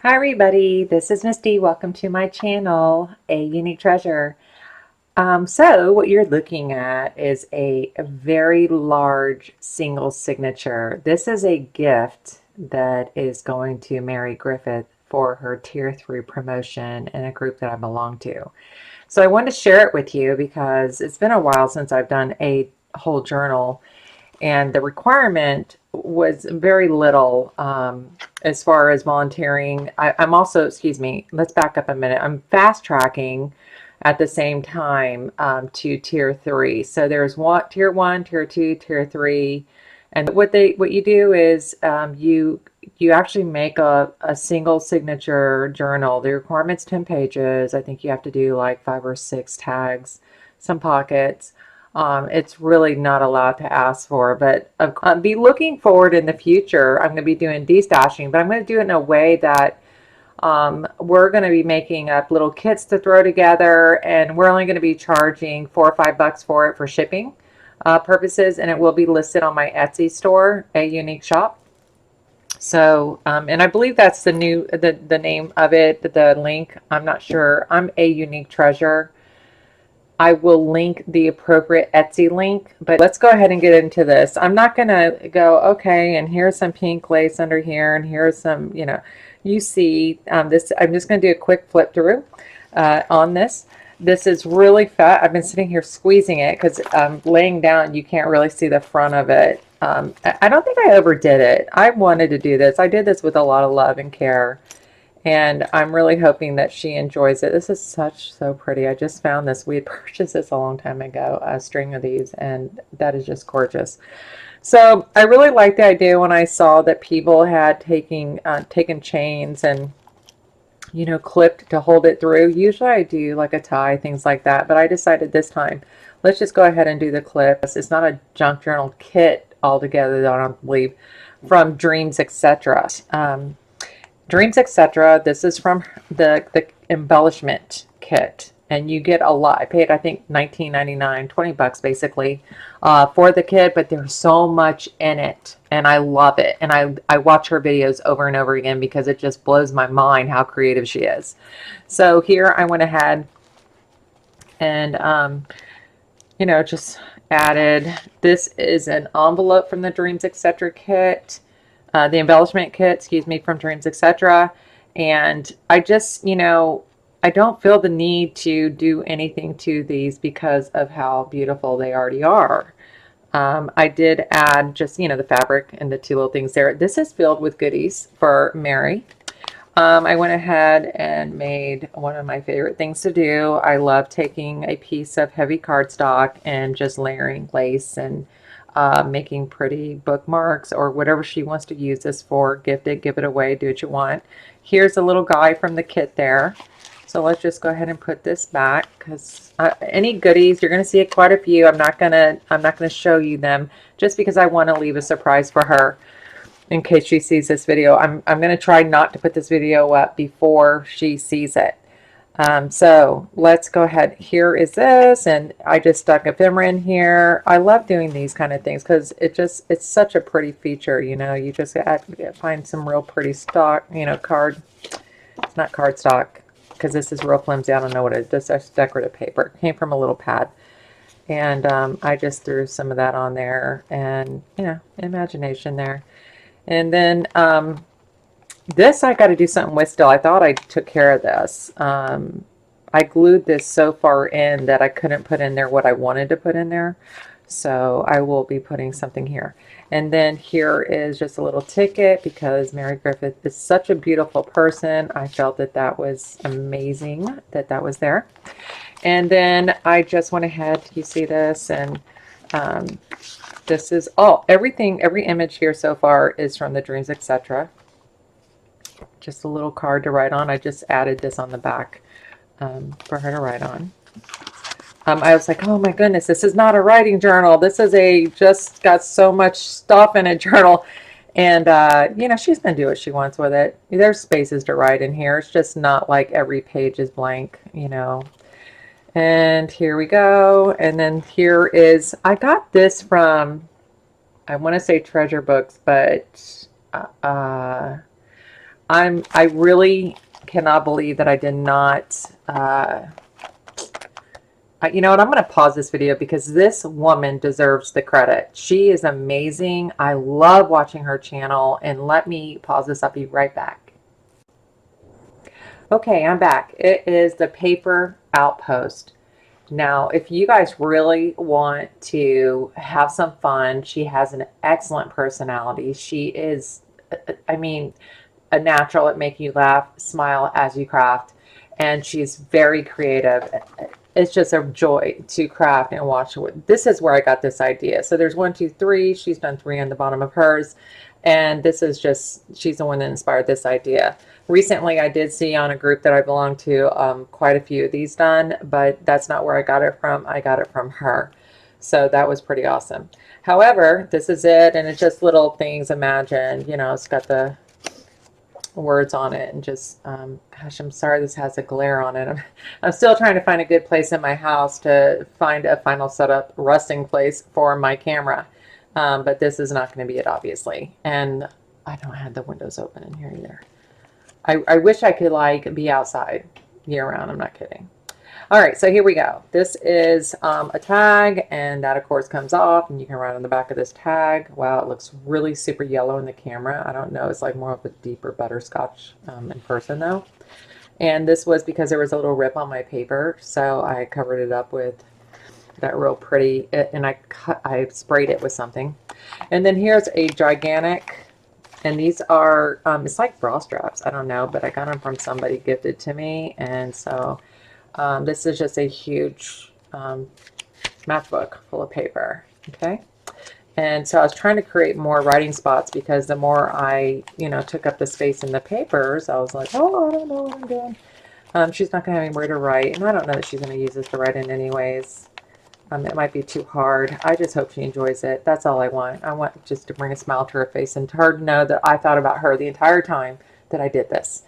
Hi everybody, this is Misty. Welcome to my channel, A Unique Treasure. So what you're looking at is a very large single signature. This is a gift that is going to Mary Griffith for her Tier 3 promotion in a group that I belong to. So I wanted to share it with you because it's been a while since I've done a whole journal, and the requirement was very little as far as volunteering. I'm also, excuse me, let's back up a minute. I'm fast tracking at the same time to tier 3. So there's tier 1, tier 2, tier 3. And what you do is you actually make a single signature journal. The requirement's 10 pages. I think you have to do like 5 or 6 tags, some pockets. It's really not a lot to ask for, but I'll be looking forward in the future. I'm going to be doing destashing, but I'm going to do it in a way that we're going to be making up little kits to throw together, and we're only going to be charging $4 or $5 for it for shipping purposes, and it will be listed on my Etsy store, A Unique Shop. So, and I believe that's the name of it, the link. I'm not sure. I'm A Unique Treasure. I will link the appropriate Etsy link, but let's go ahead and get into this. I'm not going to go, okay, and here's some pink lace under here, and here's some, you see this. I'm just going to do a quick flip through on this. This is really fat. I've been sitting here squeezing it because laying down, you can't really see the front of it. I don't think I overdid it. I wanted to do this. I did this with a lot of love and care. And I'm really hoping that she enjoys it. This is so pretty. I just found this. We had purchased this a long time ago, a string of these, and that is just gorgeous. So I really liked the idea when I saw that people had taken chains and clipped to hold it through. Usually I do like a tie, things like that, but I decided this time, let's just go ahead and do the clips. It's not a junk journal kit altogether, I don't believe, from Dreamz Etc. Dreamz Etc. This is from the embellishment kit, and you get a lot. I paid, I think, $19.99, $20 basically for the kit, but there's so much in it, and I love it. And I watch her videos over and over again because it just blows my mind how creative she is. So here I went ahead and just added. This is an envelope from the Dreamz Etc kit. The embellishment kit, excuse me, from Dreamz Etc. And I just, I don't feel the need to do anything to these because of how beautiful they already are. I did add just, the fabric and the two little things there. This is filled with goodies for Mary. I went ahead and made one of my favorite things to do. I love taking a piece of heavy cardstock and just layering lace and making pretty bookmarks or whatever she wants to use this for. Gift it, give it away, do what you want. Here's a little guy from the kit there. So let's just go ahead and put this back because any goodies, you're going to see quite a few. I'm not gonna show you them just because I want to leave a surprise for her in case she sees this video. I'm going to try not to put this video up before she sees it. So let's go ahead. Here is this, and I just stuck ephemera in here. I love doing these kind of things because it's such a pretty feature. You just find some real pretty stock, card. It's not cardstock because this is real flimsy. I don't know what it is. Just decorative paper. It came from a little pad. And I just threw some of that on there, and imagination there. And then this I got to do something with still. I thought I took care of this. I glued this so far in that I couldn't put in there what I wanted to put in there. So I will be putting something here. And then here is just a little ticket because Mary Griffith is such a beautiful person. I felt that that was amazing that that was there. And then I just went ahead, you see this, and this is everything, every image here so far is from the Dreamz Etc. Just a little card to write on. I just added this on the back for her to write on. I was like, oh my goodness, this is not a writing journal. This is just got so much stuff in a journal. And, she's going to do what she wants with it. There's spaces to write in here. It's just not like every page is blank, And here we go. And then here is, I got this from, I want to say Treasure Books, but I really cannot believe that I did not, you know what, I'm going to pause this video because this woman deserves the credit. She is amazing. I love watching her channel, and let me pause this. I'll be right back. Okay, I'm back. It is the Paper Outpost. Now, if you guys really want to have some fun, she has an excellent personality. She is, I mean, a natural at making you laugh, smile as you craft, and she's very creative. It's just a joy to craft and watch. This is where I got this idea. So there's 1, 2, 3. She's done 3 on the bottom of hers, and this is just, she's the one that inspired this idea. Recently, I did see on a group that I belong to quite a few of these done, but that's not where I got it from. I got it from her. So that was pretty awesome. However, this is it, and it's just little things. Imagine, you know, it's got the words on it, and just gosh, I'm sorry this has a glare on it. I'm still trying to find a good place in my house to find a final setup resting place for my camera, but this is not going to be it, obviously. And I don't have the windows open in here either. I wish I could like be outside year round. I'm not kidding. All right, so here we go. This is a tag, and that of course comes off, and you can write on the back of this tag. Wow, it looks really super yellow in the camera. I don't know, it's like more of a deeper butterscotch in person though. And this was because there was a little rip on my paper, so I covered it up with that real pretty, and I sprayed it with something. And then here's a gigantic, and these are, it's like bra straps. I don't know, but I got them from somebody gifted to me, and so this is just a huge matchbook full of paper. Okay. And so I was trying to create more writing spots because the more I, you know, took up the space in the papers, I was like, oh, I don't know what I'm doing. She's not going to have anywhere to write, and I don't know that she's going to use this to write in anyways. It might be too hard. I just hope she enjoys it. That's all I want. I want just to bring a smile to her face and to her to know that I thought about her the entire time that I did this.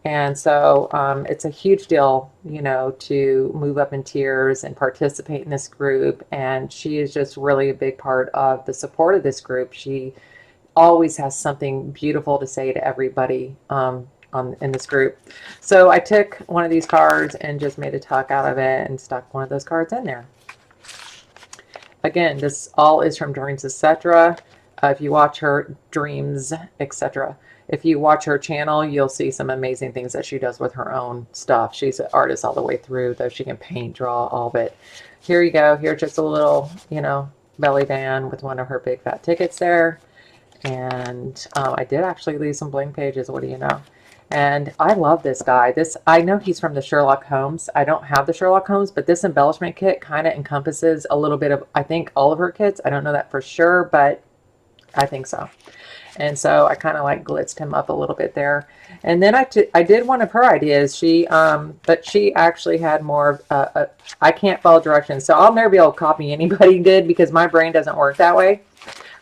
And so it's a huge deal, you know, to move up in tiers and participate in this group. And she is just really a big part of the support of this group. She always has something beautiful to say to everybody in this group. So I took one of these cards and just made a tuck out of it and stuck one of those cards in there. Again, this all is from Dreamz Etc. If you watch her Dreamz Etc. If you watch her channel, you'll see some amazing things that she does with her own stuff. She's an artist all the way through, though she can paint, draw, all of it. Here you go. Here's just a little, you know, belly band with one of her big fat tickets there. And I did actually leave some blank pages. What do you know? And I love this guy. I know he's from the Sherlock Holmes. I don't have the Sherlock Holmes, but this embellishment kit kind of encompasses a little bit of, I think, all of her kits. I don't know that for sure, but I think so. And so I kind of like glitzed him up a little bit there. And then I did one of her ideas. But she actually had more of, I can't follow directions. So I'll never be able to copy anybody did because my brain doesn't work that way.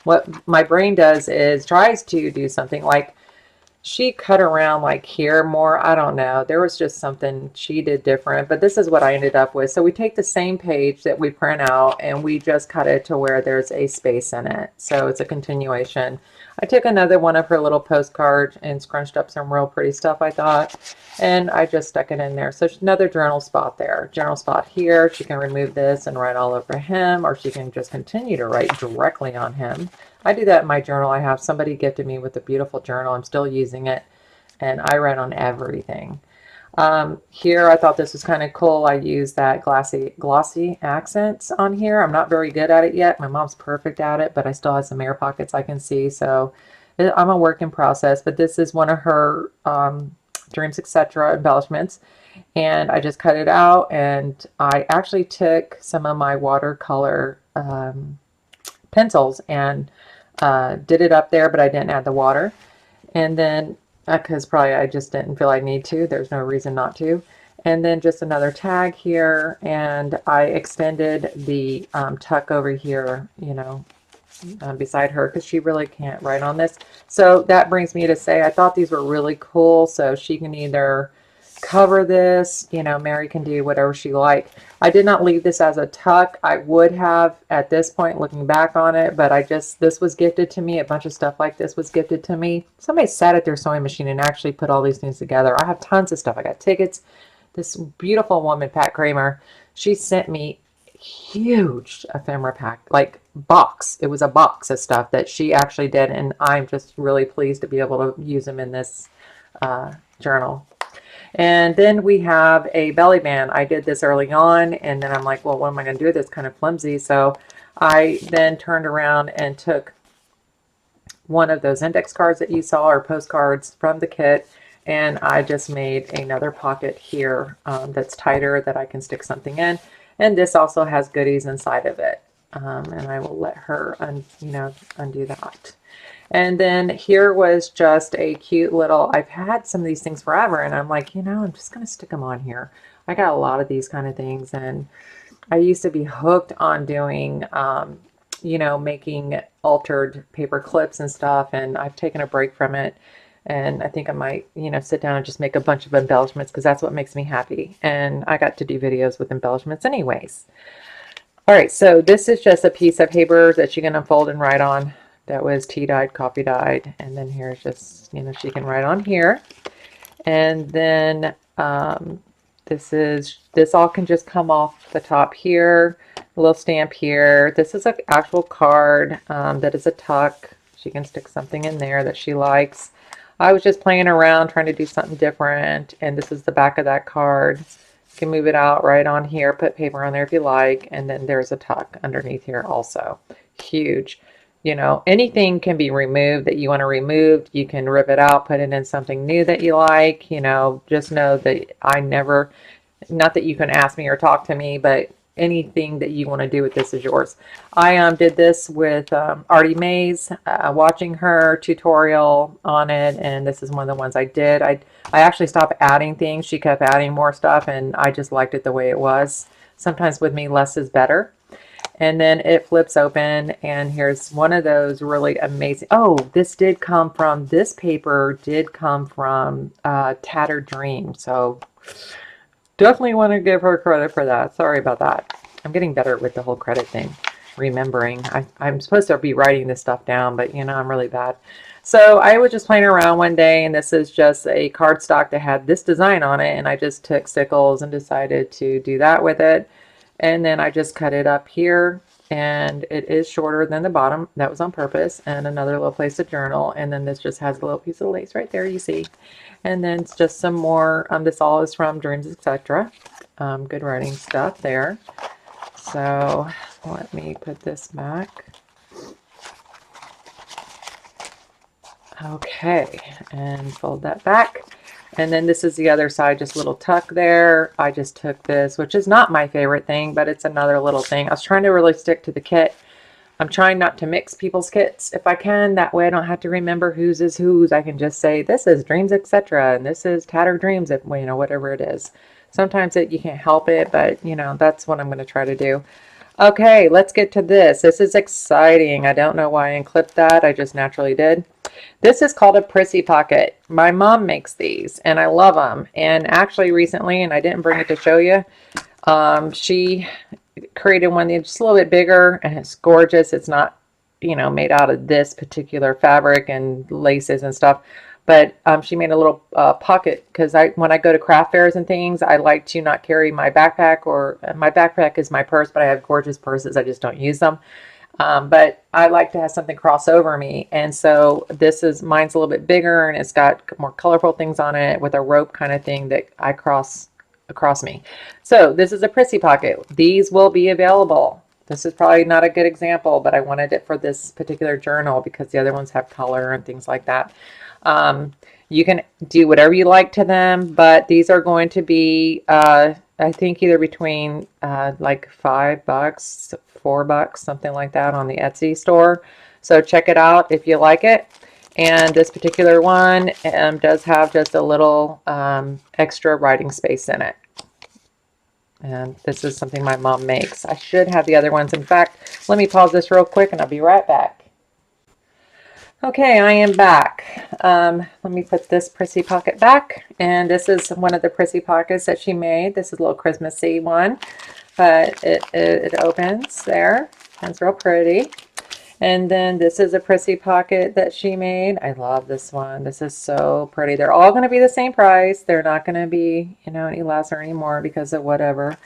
What my brain does is tries to do something like, she cut around like here more. I don't know. There was just something she did different, but this is what I ended up with. So we take the same page that we print out and we just cut it to where there's a space in it. So it's a continuation. I took another one of her little postcards and scrunched up some real pretty stuff, I thought, and I just stuck it in there. So another journal spot there. Journal spot here. She can remove this and write all over him, or she can just continue to write directly on him. I do that in my journal. I have somebody gifted me with a beautiful journal. I'm still using it, and I write on everything. Here, I thought this was kind of cool. I use that glossy accents on here. I'm not very good at it yet. My mom's perfect at it, but I still have some air pockets I can see. So I'm a work in process, but this is one of her Dreamz Etc. embellishments. And I just cut it out, and I actually took some of my watercolor pencils and did it up there, but I didn't add the water. And then, because probably I just didn't feel I need to, there's no reason not to. And then just another tag here, and I extended the tuck over here, you know, beside her, because she really can't write on this. So that brings me to say I thought these were really cool. So she can either cover this. You know, Mary can do whatever she like. I did not leave this as a tuck. I would have at this point, looking back on it, but this was gifted to me. A bunch of stuff like this was gifted to me. Somebody sat at their sewing machine and actually put all these things together. I have tons of stuff. I got tickets. This beautiful woman, Pat Kramer, she sent me huge ephemera pack, like box. It was a box of stuff that she actually did, and I'm just really pleased to be able to use them in this journal. And then we have a belly band. I did this early on, and then I'm like, well, what am I going to do with this? Kind of flimsy. So I then turned around and took one of those index cards that you saw, or postcards from the kit, and I just made another pocket here that's tighter that I can stick something in. And this also has goodies inside of it. And I will let her undo that. And then here was just a cute little, I've had some of these things forever, and I'm like, I'm just going to stick them on here. I got a lot of these kind of things, and I used to be hooked on doing, making altered paper clips and stuff, and I've taken a break from it. And I think I might, sit down and just make a bunch of embellishments, because that's what makes me happy. And I got to do videos with embellishments anyways. All right, so this is just a piece of paper that you can unfold and write on. That was tea dyed, coffee dyed, and then here's just, she can write on here. And then this all can just come off the top here, a little stamp here. This is an actual card that is a tuck. She can stick something in there that she likes. I was just playing around trying to do something different, and this is the back of that card. You can move it out right on here, put paper on there if you like, and then there's a tuck underneath here also. Huge. Anything can be removed that you want to remove. You can rip it out, put it in something new that you like. Just know that I never, not that you can ask me or talk to me, but anything that you want to do with this is yours. I did this with Artie Mays, watching her tutorial on it, and this is one of the ones I did. I actually stopped adding things. She kept adding more stuff, and I just liked it the way it was. Sometimes with me, less is better. And then it flips open, and here's one of those really amazing. Oh, this paper did come from Tattered Dream. So definitely want to give her credit for that. Sorry about that. I'm getting better with the whole credit thing. Remembering. I'm supposed to be writing this stuff down, but I'm really bad. So I was just playing around one day, and this is just a cardstock that had this design on it, and I just took stickles and decided to do that with it. And then I just cut it up here, and it is shorter than the bottom. That was on purpose. And another little place to journal. And then this just has a little piece of lace right there, you see. And then it's just some more. This all is from Dreamz Etc. Good writing stuff there. So let me put this back. Okay, and fold that back. And then this is the other side, just a little tuck there. I just took this, which is not my favorite thing, but it's another little thing. I was trying to really stick to the kit. I'm trying not to mix people's kits if I can. That way I don't have to remember whose is whose. I can just say, this is Dreamz Etc. and this is Tattered Dreams, if, whatever it is. Sometimes you can't help it, but, that's what I'm going to try to do. Okay, let's get to this. This is exciting. I don't know why I unclipped that. I just naturally did. This is called a prissy pocket. My mom makes these, and I love them. And actually recently, and I didn't bring it to show you, she created one that's just a little bit bigger, and it's gorgeous. It's not, made out of this particular fabric and laces and stuff. But she made a little pocket, because when I go to craft fairs and things, I like to not carry my backpack, or my backpack is my purse, but I have gorgeous purses. I just don't use them. But I like to have something cross over me. And so mine's a little bit bigger, and it's got more colorful things on it with a rope kind of thing that I cross across me. So this is a prissy pocket. These will be available. This is probably not a good example, but I wanted it for this particular journal because the other ones have color and things like that. You can do whatever you like to them, but these are going to be, I think either between like $5, $4, something like that on the Etsy store. So check it out if you like it. And this particular one does have just a little extra writing space in it. And this is something my mom makes. I should have the other ones. In fact, let me pause this real quick and I'll be right back. Okay, I am back. Let me put this prissy pocket back. And this is one of the prissy pockets that she made. This is a little Christmassy one, but it opens there. It's real pretty. And then this is a prissy pocket that she made. I love this one. This is so pretty. They're all going to be the same price. They're not going to be, any less or any more because of whatever.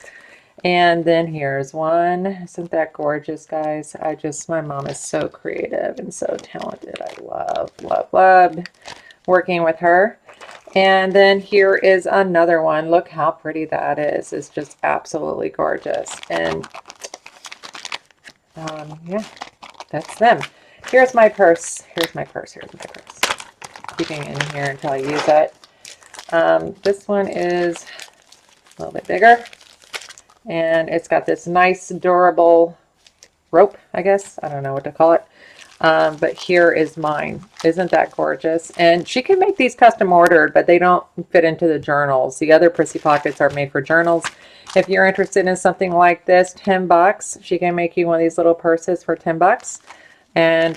And then here's one. Isn't that gorgeous, guys? My mom is so creative and so talented. I loved working with her. And then here is another one. Look how pretty that is. It's just absolutely gorgeous. And yeah, that's them. Here's my purse. Here's my purse. Keeping it in here until I use it. This one is a little bit bigger. And it's got this nice durable rope, I guess. I don't know what to call it. But here is mine. Isn't that gorgeous? And she can make these custom ordered, but they don't fit into the journals. The other prissy pockets are made for journals. If you're interested in something like this, 10 bucks. She can make you one of these little purses for 10 bucks. And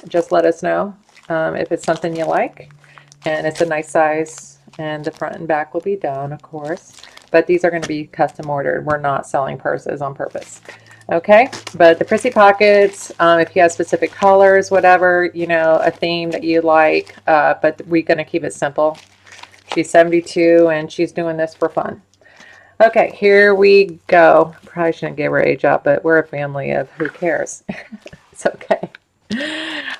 just let us know if it's something you like. And it's a nice size. And the front and back will be down, of course. But these are going to be custom ordered. We're not selling purses on purpose. Okay, but the prissy pockets, if you have specific colors, whatever, a theme that you like, but we're going to keep it simple. She's 72 and she's doing this for fun. Okay, here we go. Probably shouldn't give her age up, but we're a family of who cares. It's okay.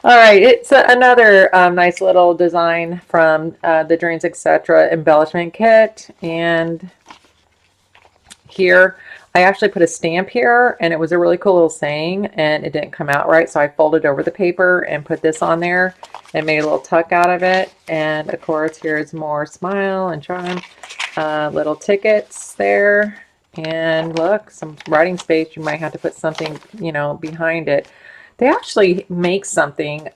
All right, it's another nice little design from the Dreamz Etc embellishment kit. And here I actually put a stamp here, and it was a really cool little saying, and it didn't come out right, so I folded over the paper and put this on there and made a little tuck out of it. And of course, here's more smile and charm, little tickets there, and look, some writing space. You might have to put something, behind it. They actually make something,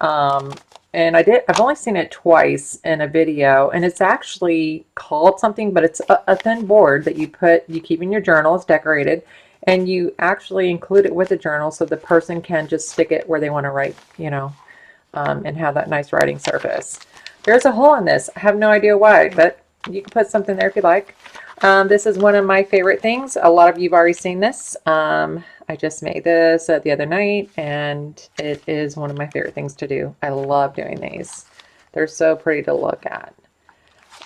and I've only seen it twice in a video, and it's actually called something, but it's a thin board that you keep in your journal. It's decorated, and you actually include it with the journal so the person can just stick it where they want to write, and have that nice writing surface. There's a hole in this. I have no idea why, but you can put something there if you like. This is one of my favorite things. A lot of you've already seen this. I just made this the other night, and it is one of my favorite things to do. I love doing these. They're so pretty to look at.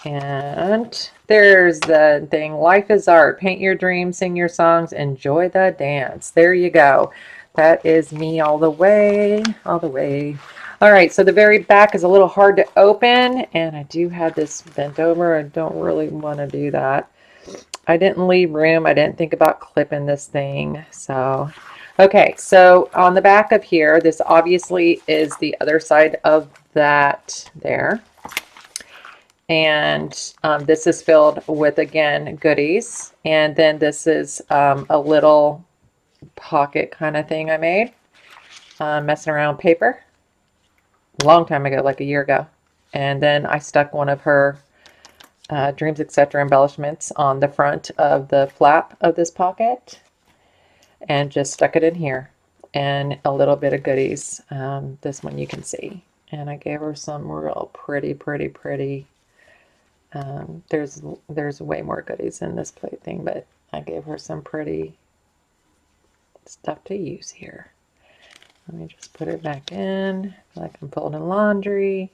And there's the thing, life is art. Paint your dreams, sing your songs, enjoy the dance. There you go. That is me all the way, all the way. All right, so the very back is a little hard to open, and I do have this bent over. I don't really want to do that. I didn't leave room. I didn't think about clipping this thing. So, okay, so on the back of here, this obviously is the other side of that there. And this is filled with, again, goodies. And then this is a little pocket kind of thing I made. Messing around with paper. A long time ago, like a year ago. And then I stuck one of her Dreamz Etc embellishments on the front of the flap of this pocket and just stuck it in here, and a little bit of goodies. This one you can see, and I gave her some real pretty. There's way more goodies in this plate thing, but I gave her some pretty stuff to use here. Let me just put it back in like I'm folding laundry.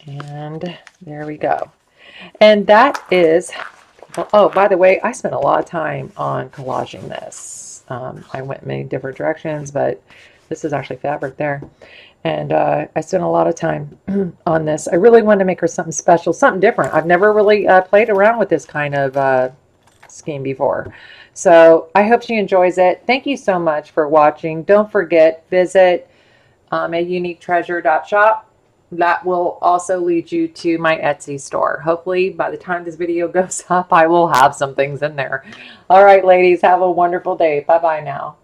And there we go. And that is, oh, by the way, I spent a lot of time on collaging this. I went many different directions, but this is actually fabric there. And I spent a lot of time on this. I really wanted to make her something special, something different. I've never really played around with this kind of scheme before. So I hope she enjoys it. Thank you so much for watching. Don't forget, visit auniquetreasure.shop. That will also lead you to my Etsy store. Hopefully by the time this video goes up, I will have some things in there. All right, ladies, have a wonderful day. Bye-bye now.